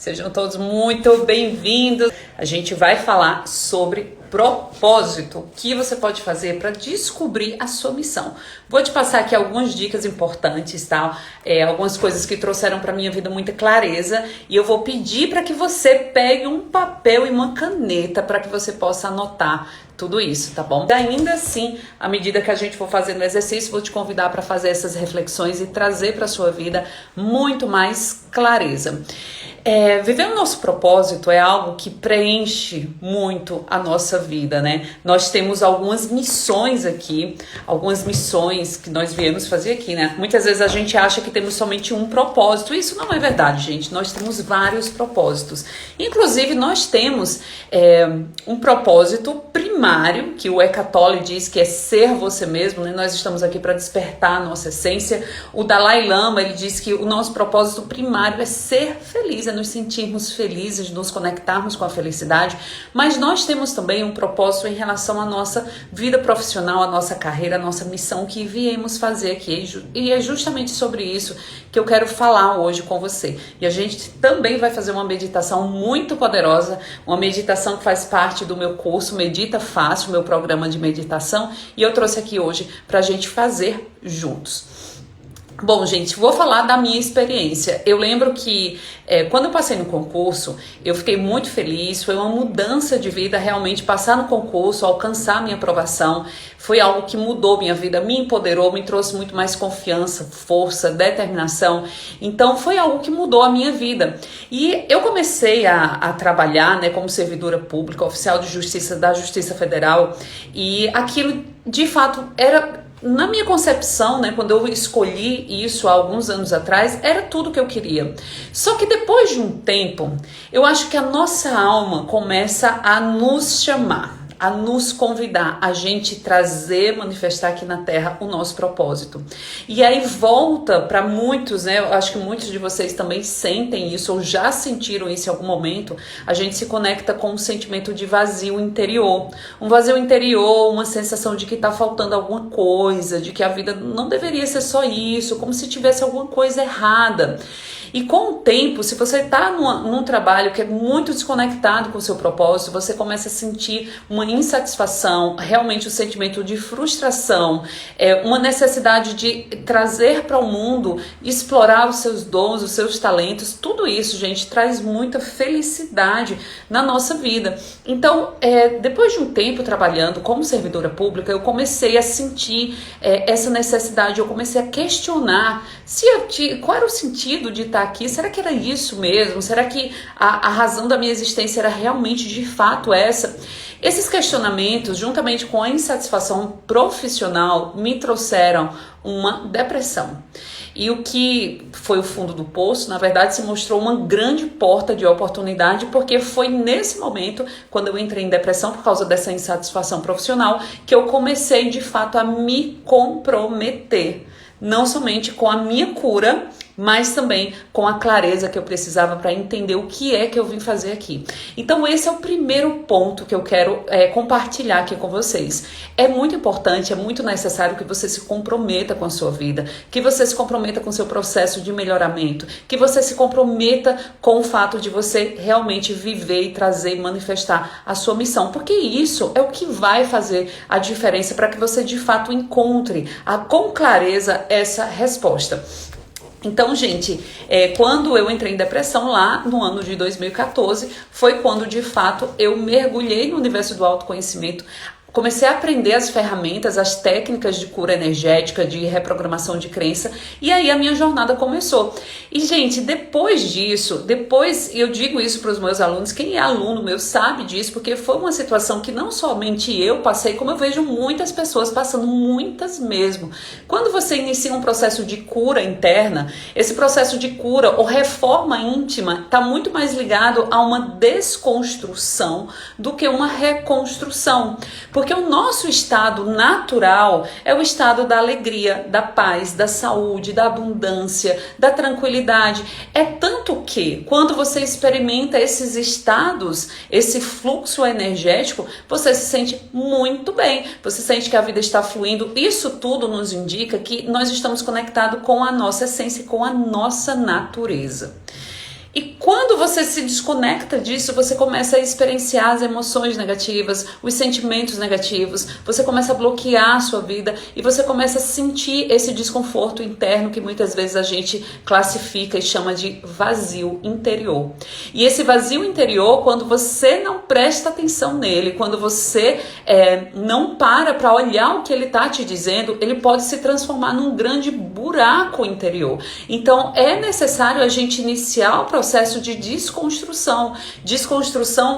Sejam todos muito bem-vindos. A gente vai falar sobre propósito, o que você pode fazer para descobrir a sua missão. Vou te passar aqui algumas dicas importantes, tá? Algumas coisas que trouxeram para minha vida muita clareza, e eu vou pedir para que você pegue um papel e uma caneta para que você possa anotar tudo isso, tá bom? E ainda assim, à medida que a gente for fazendo o exercício, vou te convidar para fazer essas reflexões e trazer para sua vida muito mais clareza. Viver o nosso propósito é algo que preenche muito a nossa vida, né? Nós temos algumas missões aqui, algumas missões que nós viemos fazer aqui, né? Muitas vezes a gente acha que temos somente um propósito. Isso não é verdade, gente. Nós temos vários propósitos. Inclusive, nós temos um propósito primário, que o Eckhart Tolle diz que é ser você mesmo, né? Nós estamos aqui para despertar a nossa essência. O Dalai Lama, ele diz que o nosso propósito primário é ser feliz, é nos sentirmos felizes, nos conectarmos com a felicidade, mas nós temos também um propósito em relação à nossa vida profissional, à nossa carreira, à nossa missão que viemos fazer aqui, e é justamente sobre isso que eu quero falar hoje com você. E a gente também vai fazer uma meditação muito poderosa, uma meditação que faz parte do meu curso Medita Fácil, meu programa de meditação, e eu trouxe aqui hoje para a gente fazer juntos. Bom, gente, vou falar da minha experiência. Eu lembro que quando eu passei no concurso, eu fiquei muito feliz, foi uma mudança de vida realmente passar no concurso, alcançar a minha aprovação, foi algo que mudou minha vida, me empoderou, me trouxe muito mais confiança, força, determinação, então foi algo que mudou a minha vida. E eu comecei a trabalhar, né, como servidora pública, oficial de justiça da Justiça Federal, e aquilo de fato era... Na minha concepção, né, quando eu escolhi isso há alguns anos atrás, era tudo que eu queria. Só que depois de um tempo, eu acho que a nossa alma começa a nos chamar, a nos convidar, a gente trazer, manifestar aqui na Terra o nosso propósito. E aí volta para muitos, né? Eu acho que muitos de vocês também sentem isso ou já sentiram isso em algum momento. A gente se conecta com um sentimento de vazio interior. Um vazio interior, uma sensação de que está faltando alguma coisa, de que a vida não deveria ser só isso, como se tivesse alguma coisa errada. E com o tempo, se você está num trabalho que é muito desconectado com o seu propósito, você começa a sentir uma insatisfação, realmente um sentimento de frustração, uma necessidade de trazer para o mundo, explorar os seus dons, os seus talentos. Tudo isso, gente, traz muita felicidade na nossa vida. Então, depois de um tempo trabalhando como servidora pública, eu comecei a sentir essa necessidade, eu comecei a questionar qual era o sentido de estar aqui. Será que era isso mesmo? Será que a razão da minha existência era realmente de fato essa? Esses questionamentos, juntamente com a insatisfação profissional, me trouxeram uma depressão. E o que foi o fundo do poço, na verdade, se mostrou uma grande porta de oportunidade, porque foi nesse momento, quando eu entrei em depressão por causa dessa insatisfação profissional, que eu comecei de fato a me comprometer, não somente com a minha cura, mas também com a clareza que eu precisava para entender o que é que eu vim fazer aqui. Então esse é o primeiro ponto que eu quero compartilhar aqui com vocês. É muito importante, é muito necessário que você se comprometa com a sua vida, que você se comprometa com o seu processo de melhoramento, que você se comprometa com o fato de você realmente viver e trazer e manifestar a sua missão, porque isso é o que vai fazer a diferença para que você de fato encontre com clareza essa resposta. Então, gente, quando eu entrei em depressão lá no ano de 2014, foi quando de fato eu mergulhei no universo do autoconhecimento. Comecei a aprender as ferramentas, as técnicas de cura energética, de reprogramação de crença, e aí a minha jornada começou. E, gente, depois disso, eu digo isso para os meus alunos, quem é aluno meu sabe disso, porque foi uma situação que não somente eu passei, como eu vejo muitas pessoas passando, muitas mesmo. Quando você inicia um processo de cura interna, esse processo de cura ou reforma íntima está muito mais ligado a uma desconstrução do que uma reconstrução. Porque o nosso estado natural é o estado da alegria, da paz, da saúde, da abundância, da tranquilidade. É tanto que, quando você experimenta esses estados, esse fluxo energético, você se sente muito bem. Você sente que a vida está fluindo. Isso tudo nos indica que nós estamos conectados com a nossa essência, com a nossa natureza. E quando você se desconecta disso, você começa a experienciar as emoções negativas, os sentimentos negativos, você começa a bloquear a sua vida e você começa a sentir esse desconforto interno que muitas vezes a gente classifica e chama de vazio interior. E esse vazio interior, quando você não presta atenção nele, quando você não para olhar o que ele está te dizendo, ele pode se transformar num grande buraco interior. Então é necessário a gente iniciar o processo de desconstrução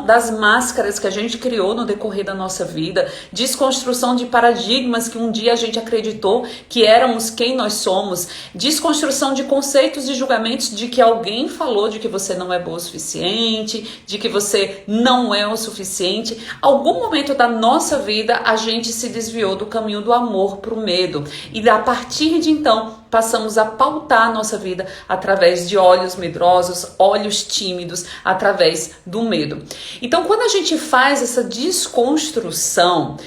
das máscaras que a gente criou no decorrer da nossa vida, desconstrução de paradigmas que um dia a gente acreditou que éramos quem nós somos, desconstrução de conceitos e julgamentos de que alguém falou de que você não é boa o suficiente, de que você não é o suficiente. Algum momento da nossa vida a gente se desviou do caminho do amor para o medo e a partir de então passamos a pautar a nossa vida através de olhos medrosos, olhos tímidos, através do medo. Então, quando a gente faz essa desconstrução,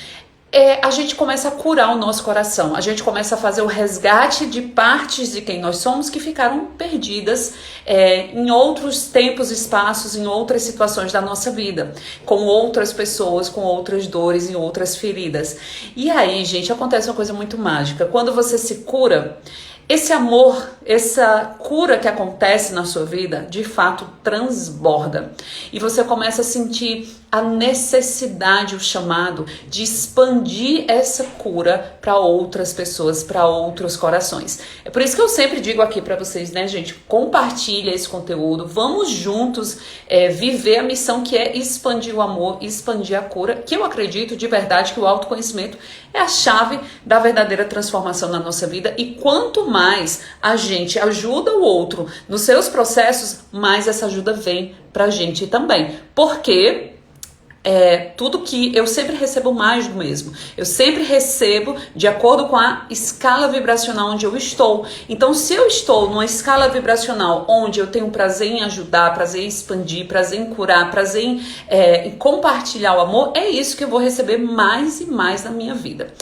a gente começa a curar o nosso coração, a gente começa a fazer o resgate de partes de quem nós somos que ficaram perdidas em outros tempos, espaços, em outras situações da nossa vida, com outras pessoas, com outras dores e outras feridas. E aí, gente, acontece uma coisa muito mágica. Quando você se cura, esse amor, essa cura que acontece na sua vida, de fato transborda. E você começa a sentir a necessidade, o chamado de expandir essa cura para outras pessoas, para outros corações. É por isso que eu sempre digo aqui para vocês, né, gente? Compartilha esse conteúdo, vamos juntos viver a missão que é expandir o amor, expandir a cura, que eu acredito de verdade que o autoconhecimento é a chave da verdadeira transformação na nossa vida. E quanto mais a gente ajuda o outro nos seus processos, mais essa ajuda vem pra gente também. Porque tudo que eu sempre recebo mais do mesmo. Eu sempre recebo de acordo com a escala vibracional onde eu estou. Então, se eu estou numa escala vibracional onde eu tenho prazer em ajudar, prazer em expandir, prazer em curar, prazer em compartilhar o amor, é isso que eu vou receber mais e mais na minha vida.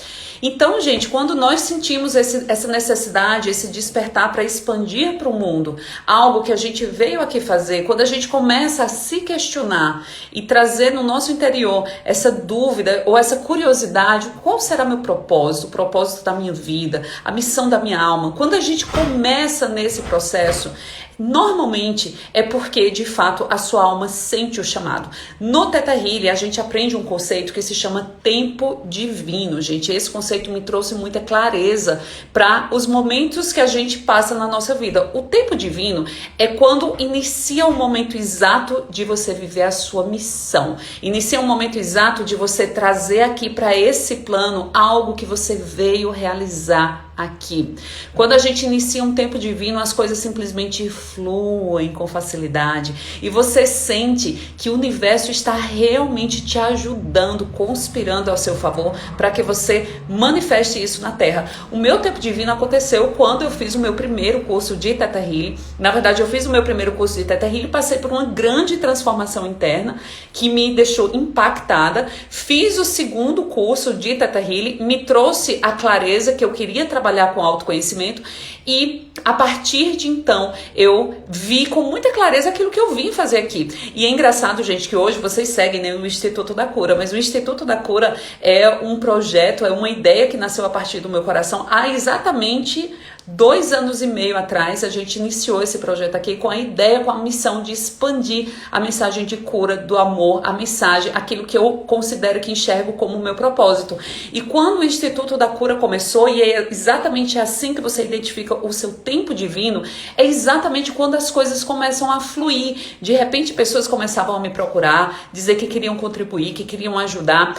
Então, gente, quando nós sentimos essa necessidade, esse despertar para expandir para o mundo, algo que a gente veio aqui fazer, quando a gente começa a se questionar e trazer no nosso interior essa dúvida ou essa curiosidade, qual será meu propósito, o propósito da minha vida, a missão da minha alma, quando a gente começa nesse processo, normalmente é porque, de fato, a sua alma sente o chamado. No Theta Healing, a gente aprende um conceito que se chama tempo divino, gente. Esse conceito me trouxe muita clareza para os momentos que a gente passa na nossa vida. O tempo divino é quando inicia o momento exato de você viver a sua missão. Inicia o momento exato de você trazer aqui para esse plano algo que você veio realizar aqui. Quando a gente inicia um tempo divino, as coisas simplesmente fluem com facilidade e você sente que o universo está realmente te ajudando, conspirando ao seu favor para que você manifeste isso na Terra. O meu tempo divino aconteceu quando eu fiz o meu primeiro curso de Theta Healing. Na verdade, eu fiz o meu primeiro curso de Theta Healing, passei por uma grande transformação interna que me deixou impactada. Fiz o segundo curso de Theta Healing, me trouxe a clareza que eu queria trabalhar com autoconhecimento e a partir de então eu vi com muita clareza aquilo que eu vim fazer aqui. E é engraçado, gente, que hoje vocês seguem, né, o Instituto da Cura, mas o Instituto da Cura é um projeto, é uma ideia que nasceu a partir do meu coração há exatamente 2 anos e meio atrás. A gente iniciou esse projeto aqui com a ideia, com a missão de expandir a mensagem de cura, do amor, a mensagem, aquilo que eu considero que enxergo como o meu propósito. E quando o Instituto da Cura começou, e é exatamente assim que você identifica o seu tempo divino, é exatamente quando as coisas começam a fluir. De repente, pessoas começavam a me procurar, dizer que queriam contribuir, que queriam ajudar,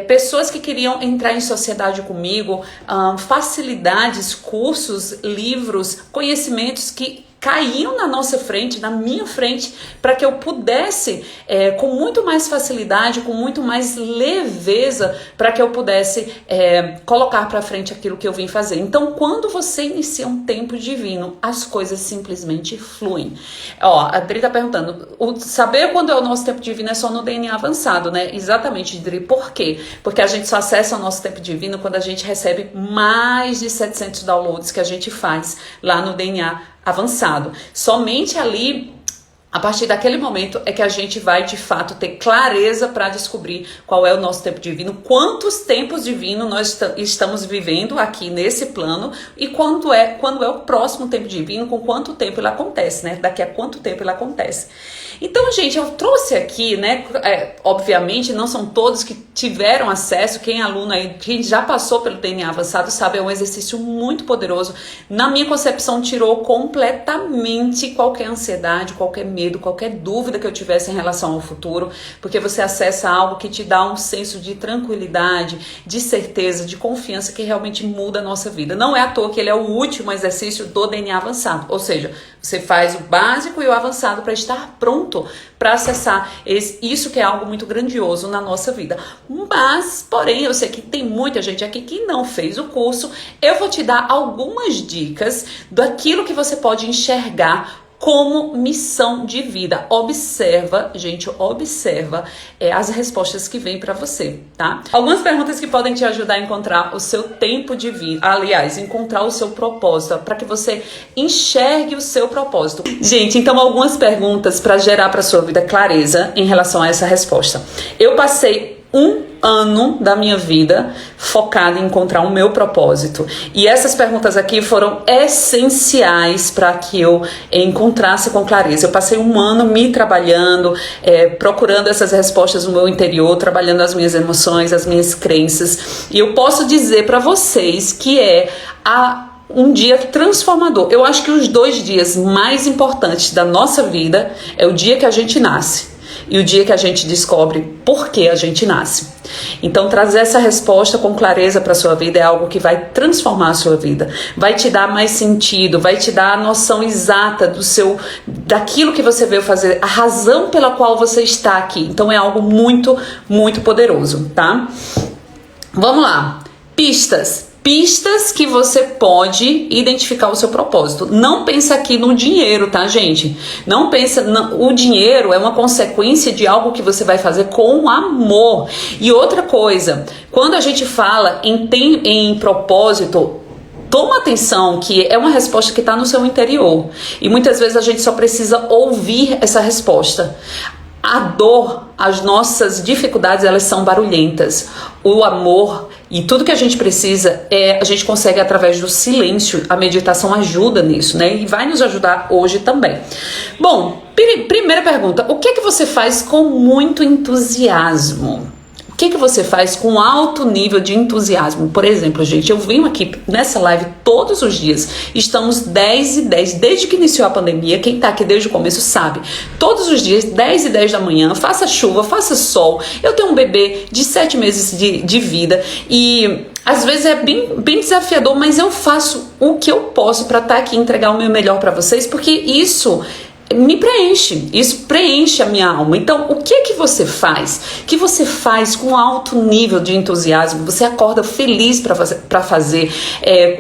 pessoas que queriam entrar em sociedade comigo, facilidades, cursos, livros, conhecimentos que caíam na nossa frente, na minha frente, para que eu pudesse, com muito mais facilidade, com muito mais leveza, para que eu pudesse colocar para frente aquilo que eu vim fazer. Então, quando você inicia um tempo divino, as coisas simplesmente fluem. Ó, a Adri tá perguntando, saber quando é o nosso tempo divino é só no DNA avançado, né? Exatamente, Adri. Por quê? Porque a gente só acessa o nosso tempo divino quando a gente recebe mais de 700 downloads que a gente faz lá no DNA avançado. Somente ali A partir daquele momento é que a gente vai, de fato, ter clareza para descobrir qual é o nosso tempo divino, quantos tempos divinos nós estamos vivendo aqui nesse plano e quando é o próximo tempo divino, com quanto tempo ele acontece, né? Daqui a quanto tempo ele acontece. Então, gente, eu trouxe aqui, né? Obviamente, não são todos que tiveram acesso. Quem é aluno aí, quem já passou pelo DNA avançado, sabe, é um exercício muito poderoso. Na minha concepção, tirou completamente qualquer ansiedade, qualquer medo, qualquer dúvida que eu tivesse em relação ao futuro, porque você acessa algo que te dá um senso de tranquilidade, de certeza, de confiança que realmente muda a nossa vida. Não é à toa que ele é o último exercício do DNA avançado, ou seja, você faz o básico e o avançado para estar pronto para acessar isso que é algo muito grandioso na nossa vida. Mas, porém, eu sei que tem muita gente aqui que não fez o curso. Eu vou te dar algumas dicas daquilo que você pode enxergar como missão de vida. Observa, gente, observa as respostas que vêm para você, tá? Algumas perguntas que podem te ajudar a encontrar o seu tempo de vida, aliás, encontrar o seu propósito, para que você enxergue o seu propósito. Gente, então algumas perguntas para gerar para sua vida clareza em relação a essa resposta. Eu passei um ano da minha vida focada em encontrar o meu propósito. E essas perguntas aqui foram essenciais para que eu encontrasse com clareza. Eu passei um ano me trabalhando, procurando essas respostas no meu interior, trabalhando as minhas emoções, as minhas crenças. E eu posso dizer para vocês que um dia transformador. Eu acho que os 2 dias mais importantes da nossa vida é o dia que a gente nasce e o dia que a gente descobre por que a gente nasce. Então, trazer essa resposta com clareza para a sua vida é algo que vai transformar a sua vida, vai te dar mais sentido, vai te dar a noção exata daquilo que você veio fazer, a razão pela qual você está aqui. Então, é algo muito, muito poderoso, tá? Vamos lá. Pistas que você pode identificar o seu propósito. Não pensa aqui no dinheiro, tá, gente? Não pensa, o dinheiro é uma consequência de algo que você vai fazer com amor. E outra coisa, quando a gente fala em propósito, toma atenção que é uma resposta que está no seu interior. E muitas vezes a gente só precisa ouvir essa resposta. A dor, as nossas dificuldades, elas são barulhentas. O amor e tudo que a gente precisa a gente consegue através do silêncio. A meditação ajuda nisso, né? E vai nos ajudar hoje também. Bom, primeira pergunta: o que é que você faz com muito entusiasmo? O que você faz com alto nível de entusiasmo? Por exemplo, gente, eu venho aqui nessa live todos os dias. Estamos 10h10, desde que iniciou a pandemia. Quem tá aqui desde o começo sabe. Todos os dias, 10h10 da manhã, faça chuva, faça sol. Eu tenho um bebê de 7 meses de vida e às vezes é bem desafiador, mas eu faço o que eu posso para estar aqui e entregar o meu melhor para vocês, porque isso me preenche, isso preenche a minha alma. Então, o que você faz? Que você faz com alto nível de entusiasmo? Você acorda feliz para fazer?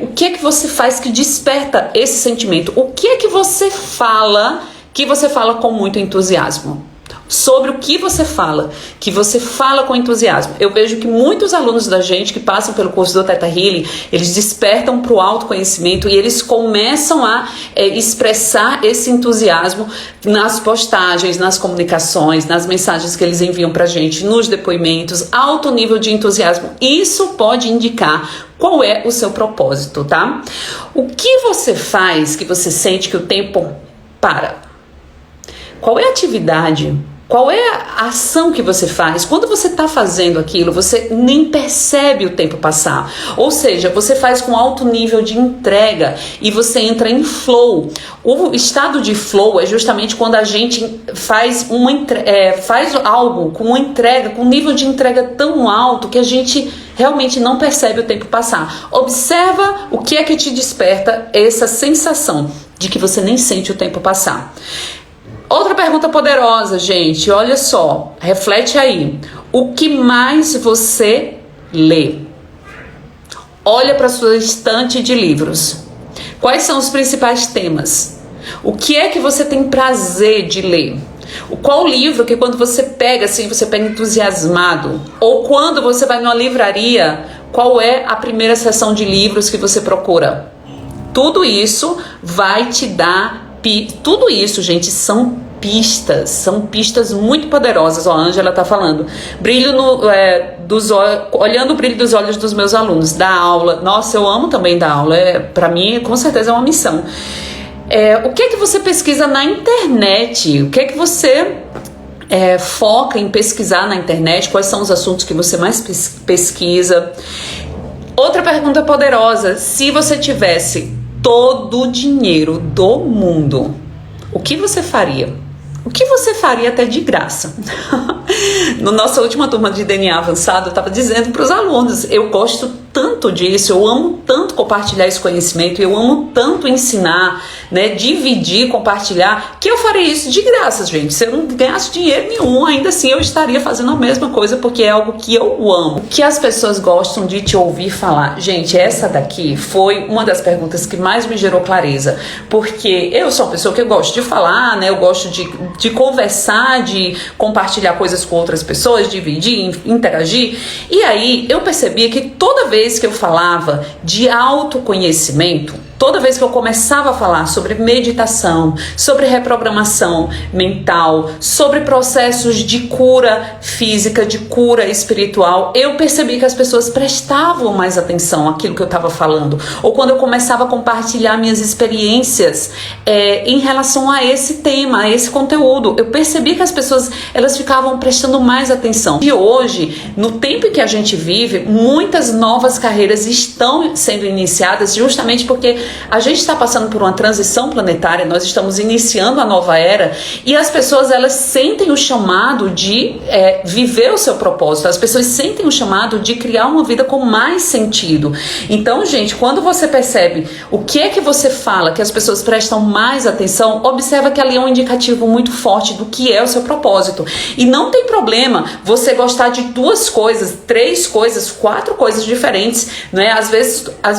O que você faz que desperta esse sentimento? O que você fala com muito entusiasmo? Sobre o que você fala com entusiasmo. Eu vejo que muitos alunos da gente que passam pelo curso do Theta Healing, eles despertam para o autoconhecimento e eles começam a expressar esse entusiasmo nas postagens, nas comunicações, nas mensagens que eles enviam pra gente, nos depoimentos, alto nível de entusiasmo. Isso pode indicar qual é o seu propósito, tá? O que você faz que você sente que o tempo para? Qual é a atividade? Qual é a ação que você faz? Quando você está fazendo aquilo, você nem percebe o tempo passar. Ou seja, você faz com alto nível de entrega e você entra em flow. O estado de flow é justamente quando a gente faz algo com uma entrega, com um nível de entrega tão alto que a gente realmente não percebe o tempo passar. Observa o que é que te desperta essa sensação de que você nem sente o tempo passar. Outra pergunta poderosa, gente, olha só, reflete aí. O que mais você lê? Olha para sua estante de livros. Quais são os principais temas? O que é que você tem prazer de ler? Qual livro que quando você pega assim, você pega entusiasmado? Ou quando você vai numa livraria, qual é a primeira seção de livros que você procura? Tudo isso vai te dar... Tudo isso, gente, são são pistas muito poderosas. Ó, a Ângela tá falando, olhando o brilho dos olhos dos meus alunos, da aula. Nossa, eu amo também dar aula, para mim com certeza é uma missão. O que é que você pesquisa na internet? O que é que você foca em pesquisar na internet? Quais são os assuntos que você mais pesquisa? Outra pergunta poderosa: se você tivesse todo o dinheiro do mundo, o que você faria? O que você faria até de graça? Na nossa última turma de DNA avançado, eu estava dizendo para os alunos, eu gosto tanto disso, eu amo tanto compartilhar esse conhecimento, eu amo tanto ensinar, né, dividir, compartilhar, que eu faria isso de graça, gente. Se eu não ganhasse dinheiro nenhum, ainda assim eu estaria fazendo a mesma coisa, porque é algo que eu amo. O que as pessoas gostam de te ouvir falar? Gente, essa daqui foi uma das perguntas que mais me gerou clareza, porque eu sou uma pessoa que eu gosto de falar, né, eu gosto de conversar, de compartilhar coisas com outras pessoas, dividir, interagir, e aí eu percebia que toda vez que eu falava de autoconhecimento, toda vez que eu começava a falar sobre meditação, sobre reprogramação mental, sobre processos de cura física, de cura espiritual, eu percebi que as pessoas prestavam mais atenção àquilo que eu estava falando. Ou quando eu começava a compartilhar minhas experiências em relação a esse tema, a esse conteúdo, eu percebi que as pessoas elas ficavam prestando mais atenção. E hoje, no tempo em que a gente vive, muitas novas carreiras estão sendo iniciadas justamente porque a gente está passando por uma transição planetária, nós estamos iniciando a nova era e as pessoas elas sentem o chamado de viver o seu propósito, as pessoas sentem o chamado de criar uma vida com mais sentido. Então, gente, quando você percebe o que é que você fala, que as pessoas prestam mais atenção, observa que ali é um indicativo muito forte do que é o seu propósito. E não tem problema você gostar de 2 coisas, 3 coisas, 4 coisas diferentes, né? Às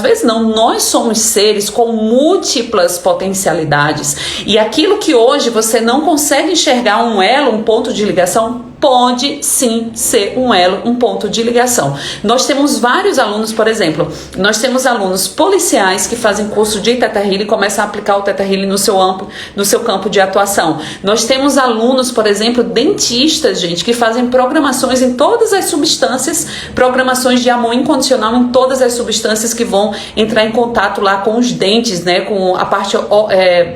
vezes não, nós somos seres com múltiplas potencialidades e aquilo que hoje você não consegue enxergar um elo, um ponto de ligação, pode sim ser um elo, um ponto de ligação. Nós temos vários alunos, por exemplo, nós temos alunos policiais que fazem curso de Theta Healing e começam a aplicar o Theta Healing no seu campo de atuação. Nós temos alunos, por exemplo, dentistas, gente, que fazem programações em todas as substâncias, programações de amor incondicional em todas as substâncias que vão entrar em contato lá com os dentes, né, com a parte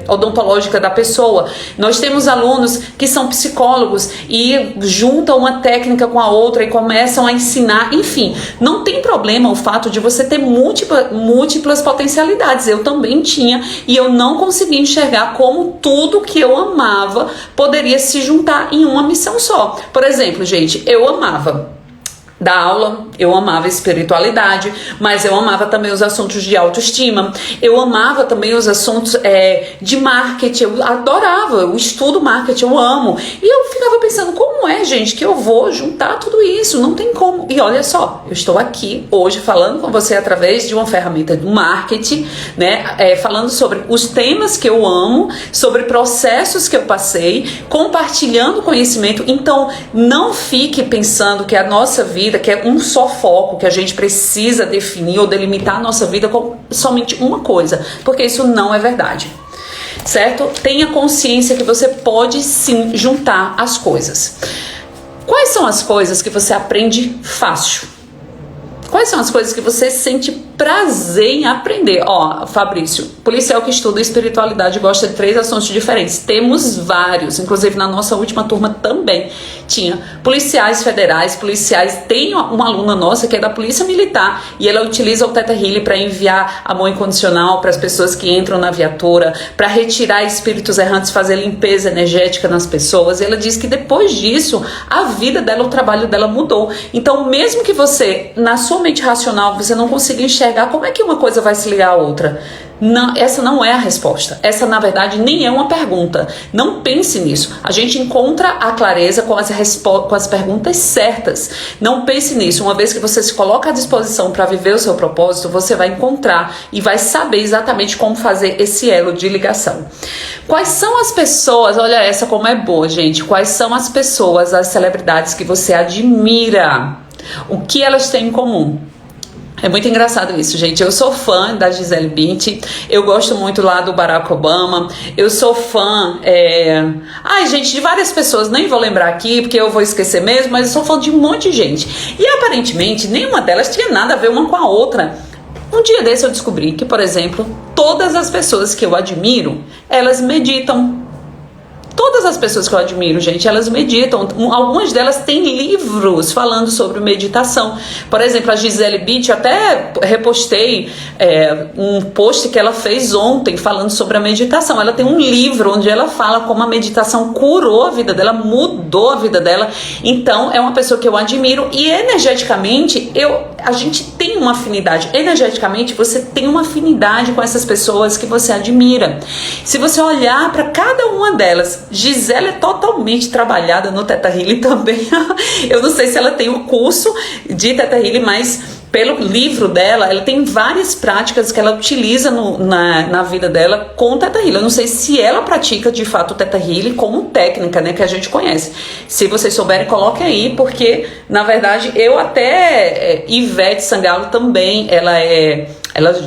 odontológica da pessoa. Nós temos alunos que são psicólogos e juntam uma técnica com a outra e começam a ensinar. Enfim, não tem problema o fato de você ter múltiplas potencialidades. Eu também tinha e eu não conseguia enxergar como tudo que eu amava poderia se juntar em uma missão só. Por exemplo, gente, eu amava dar aula, eu amava espiritualidade, mas eu amava também os assuntos de autoestima, eu amava também os assuntos de marketing, eu adorava, eu estudo marketing, eu amo, e eu ficava pensando, como é, gente, que eu vou juntar tudo isso? Não tem como. E olha só, eu estou aqui hoje falando com você através de uma ferramenta do marketing, né, falando sobre os temas que eu amo, sobre processos que eu passei, compartilhando conhecimento. Então não fique pensando que a nossa vida, que é um só foco, que a gente precisa definir ou delimitar a nossa vida com somente uma coisa, porque isso não é verdade, certo? Tenha consciência que você pode sim juntar as coisas. Quais são as coisas que você aprende fácil? Quais são as coisas que você sente prazer em aprender? Ó, Fabrício, policial que estuda espiritualidade gosta de 3 assuntos diferentes. Temos vários, inclusive na nossa última turma também tinha policiais federais, policiais. Tem uma aluna nossa que é da Polícia Militar e ela utiliza o Theta Healing para enviar amor incondicional para as pessoas que entram na viatura, para retirar espíritos errantes, fazer limpeza energética nas pessoas. E ela diz que depois disso a vida dela, o trabalho dela mudou. Então, mesmo que você, na sua mente racional, você não consiga enxergar como é que uma coisa vai se ligar à outra, não, essa não é a resposta. Essa, na verdade, nem é uma pergunta. Não pense nisso. A gente encontra a clareza com as perguntas certas. Não pense nisso. Uma vez que você se coloca à disposição para viver o seu propósito, você vai encontrar e vai saber exatamente como fazer esse elo de ligação. Quais são as pessoas, olha essa como é boa, gente. Quais são as pessoas, as celebridades que você admira? O que elas têm em comum? É muito engraçado isso, gente. Eu sou fã da Gisele Bündchen, eu gosto muito lá do Barack Obama, eu sou fã, ai gente, de várias pessoas, nem vou lembrar aqui, porque eu vou esquecer mesmo, mas eu sou fã de um monte de gente. E aparentemente, nenhuma delas tinha nada a ver uma com a outra. Um dia desse eu descobri que, por exemplo, todas as pessoas que eu admiro, elas meditam. Todas as pessoas que eu admiro, gente, elas meditam. Algumas delas têm livros falando sobre meditação. Por exemplo, a Gisele Bündchen, eu até repostei um post que ela fez ontem falando sobre a meditação. Ela tem um livro onde ela fala como a meditação curou a vida dela, mudou a vida dela. Então, é uma pessoa que eu admiro e energeticamente, a gente tem uma afinidade. Energeticamente, você tem uma afinidade com essas pessoas que você admira. Se você olhar para cada uma delas, Gisele é totalmente trabalhada no Theta Healing também. Eu não sei se ela tem o curso de Theta Healing, mas pelo livro dela, ela tem várias práticas que ela utiliza na vida dela com o Theta Healing. Eu não sei se ela pratica de fato o Theta Healing como técnica, né, que a gente conhece. Se vocês souberem, coloquem aí, porque na verdade eu até Ivete Sangalo também,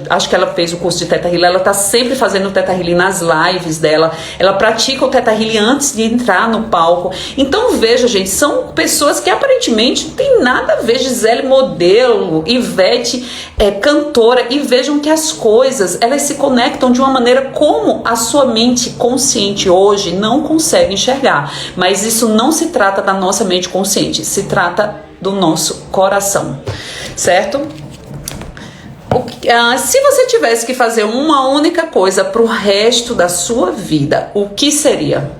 acho que ela fez o curso de Theta Healing, ela tá sempre fazendo o Theta Healing nas lives dela, ela pratica o Theta Healing antes de entrar no palco. Então veja, gente, são pessoas que aparentemente não tem nada a ver. Gisele modelo, Ivete cantora, e vejam que as coisas, elas se conectam de uma maneira como a sua mente consciente hoje não consegue enxergar. Mas isso não se trata da nossa mente consciente, se trata do nosso coração, certo? Se você tivesse que fazer uma única coisa para o resto da sua vida, o que seria?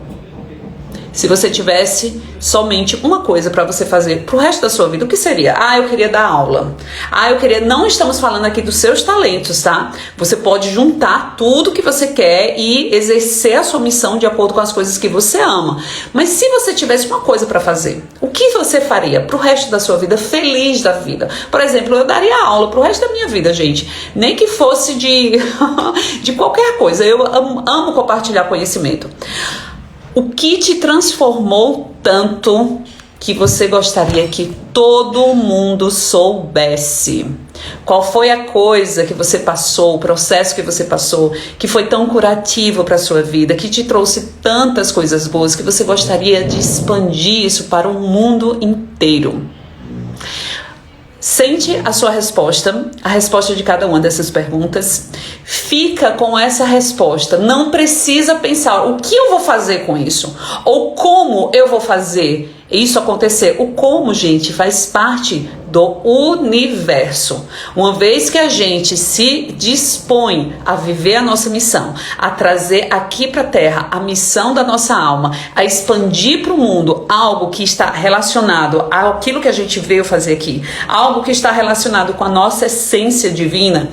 Se você tivesse somente uma coisa para você fazer pro resto da sua vida, o que seria? Eu queria dar aula. Não estamos falando aqui dos seus talentos, tá? Você pode juntar tudo que você quer e exercer a sua missão de acordo com as coisas que você ama. Mas se você tivesse uma coisa para fazer, o que você faria pro resto da sua vida, feliz da vida? Por exemplo, eu daria aula pro resto da minha vida, gente. Nem que fosse de qualquer coisa. Eu amo compartilhar conhecimento. O que te transformou tanto que você gostaria que todo mundo soubesse? Qual foi a coisa que você passou, o processo que você passou, que foi tão curativo para a sua vida, que te trouxe tantas coisas boas, que você gostaria de expandir isso para o mundo inteiro? Sente a sua resposta, a resposta de cada uma dessas perguntas. Fica com essa resposta. Não precisa pensar o que eu vou fazer com isso, ou como eu vou fazer isso acontecer. O como, gente, faz parte do universo. Uma vez que a gente se dispõe a viver a nossa missão, a trazer aqui para a Terra a missão da nossa alma, a expandir para o mundo algo que está relacionado àquilo que a gente veio fazer aqui, algo que está relacionado com a nossa essência divina,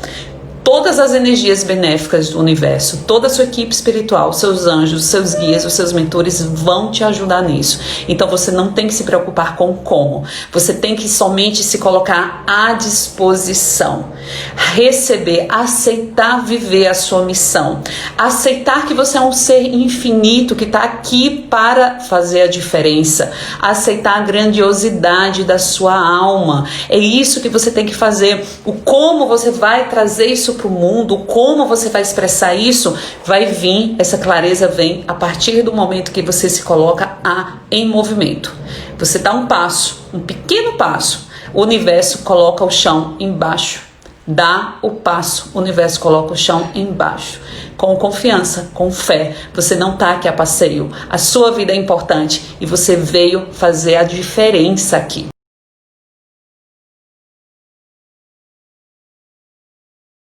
todas as energias benéficas do universo, toda a sua equipe espiritual, seus anjos, seus guias, os seus mentores vão te ajudar nisso. Então você não tem que se preocupar com como. Você tem que somente se colocar à disposição. Receber, aceitar viver a sua missão. Aceitar que você é um ser infinito que está aqui para fazer a diferença. Aceitar a grandiosidade da sua alma. É isso que você tem que fazer. O como você vai trazer isso para o mundo, como você vai expressar isso, vai vir, essa clareza vem a partir do momento que você se coloca em movimento. Você dá um passo, um pequeno passo, o universo coloca o chão embaixo. Dá o passo, o universo coloca o chão embaixo. Com confiança, com fé. Você não está aqui a passeio. A sua vida é importante e você veio fazer a diferença aqui.